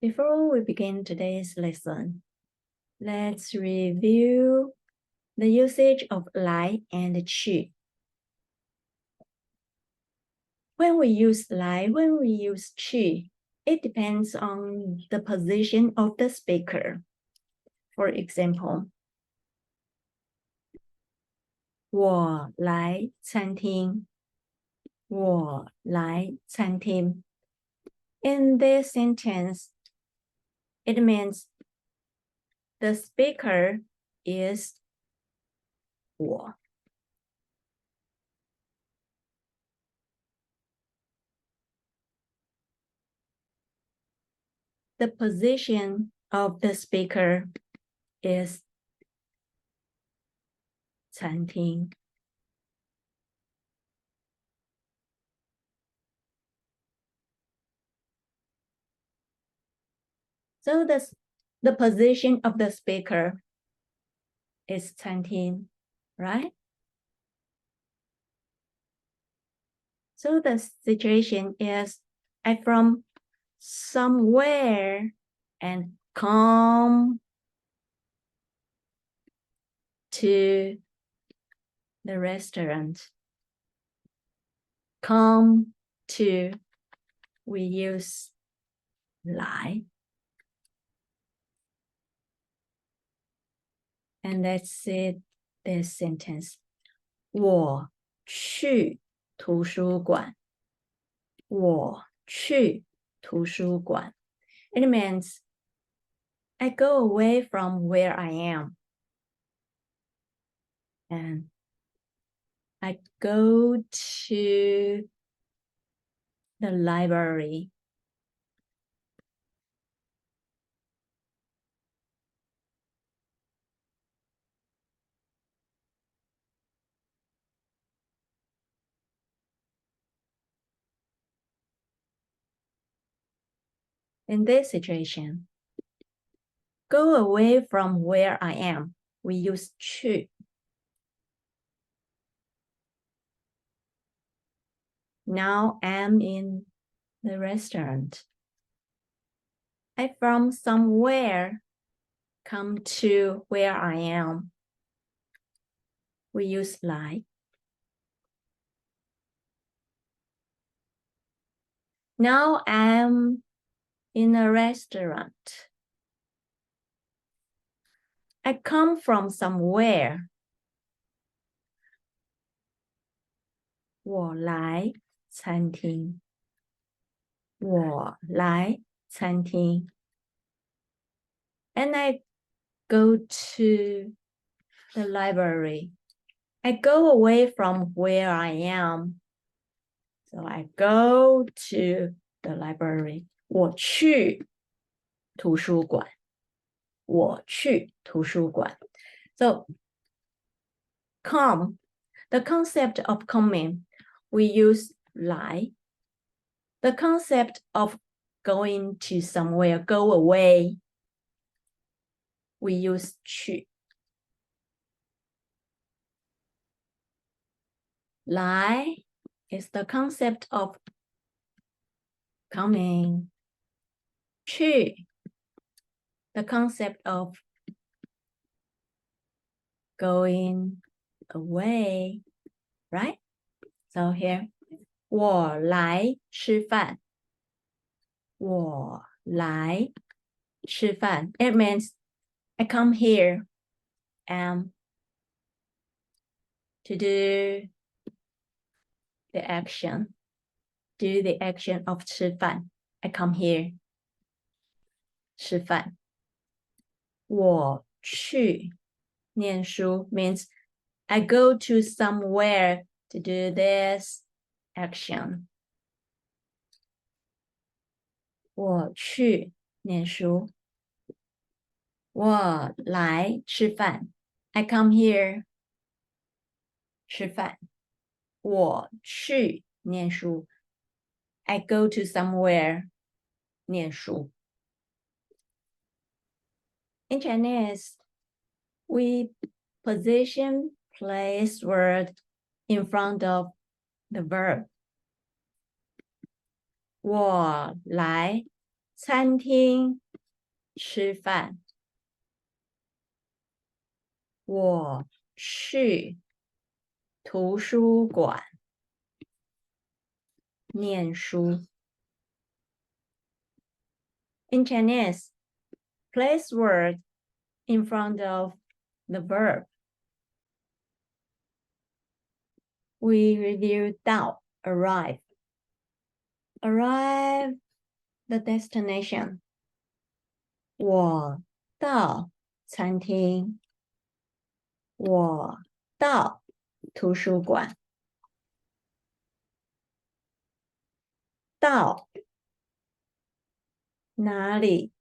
Before we begin today's lesson, let's review the usage of 来 and 去. When we use 来, when we use 去, it depends on the position of the speaker. For example, 我来餐厅,我来餐厅. In this sentence, it means the speaker is 我. The position of the speaker is 餐厅. So the position of the speaker is 餐厅, right? So the situation is I'm from somewhere and come to the restaurant. Come to, we use 来. And let's see this sentence. 我去图书馆. 我去图书馆. It means I go away from where I am. And I go to the library. In this situation, go away from where I am. We use 去. Now I'm in the restaurant. I from somewhere come to where I am. We use 来. Now I'm in a restaurant. I come from somewhere. 我来餐厅. 我来餐厅. And I go to the library. I go away from where I am. So I go to the library. 我去图书馆. 我去图书馆. So come, the concept of coming, we use 来. The concept of going to somewhere, go away, we use 去. 来 is the concept of coming. 去, the concept of going away, right? So here, 我来吃饭. 我来吃饭. It means I come here to do the action. Do the action of 吃饭. I come here. 吃饭. 我去念书 means I go to somewhere to do this action. 我去念书. 我来吃饭. I come here. 吃饭. 我去念书. I go to somewhere. 念书. In Chinese, we position place word in front of the verb. 我来餐厅吃饭。我去图书馆念书。In Chinese, place word in front of the verb. We review 到 arrive. Arrive the destination. 我到餐厅。我到图书馆。到哪里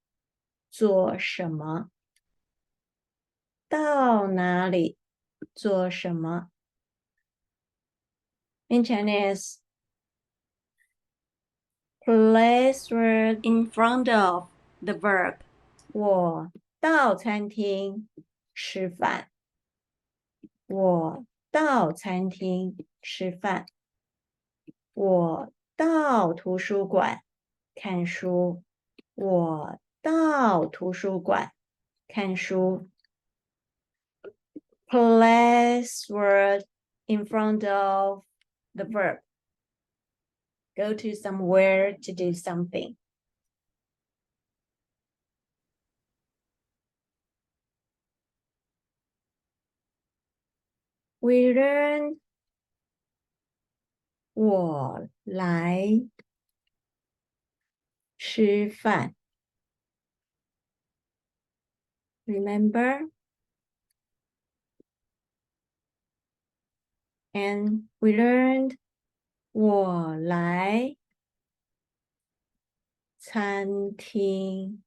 做什么？到哪里做什么？ In Chinese, place word in front of the verb. 我到餐厅吃饭。我到餐厅吃饭。我到图书馆看书。我到图书馆看书。Place word in front of the verb. Go to somewhere to do something. We learn 我来吃饭。Remember? And we learned 我来餐厅。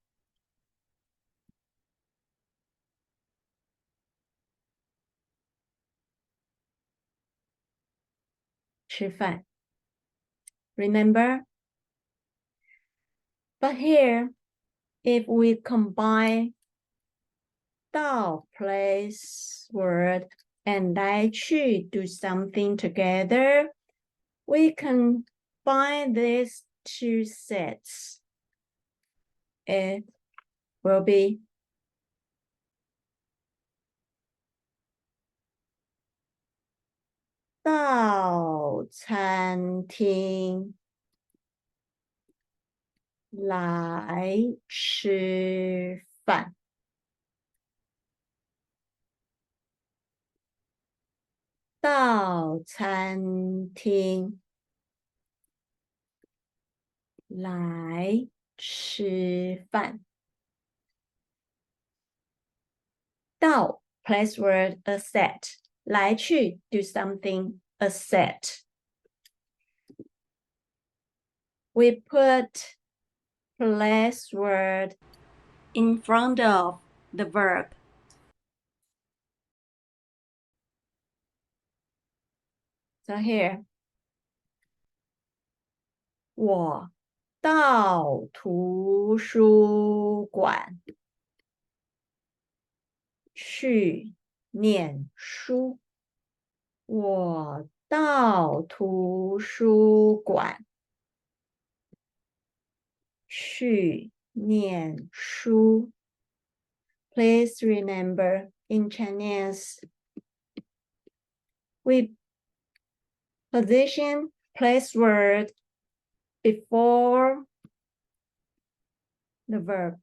吃饭。Remember? But here, if we combine 到 place word and 来去 do something together, we can combine these two sets. It will be 到餐厅来吃饭。到餐厅来吃饭。到 place word a set. 来去 do something a set. We put place word in front of the verb. So here, 我到图书馆去念书。我到图书馆去念书。Please remember, in Chinese, we position place word before the verb.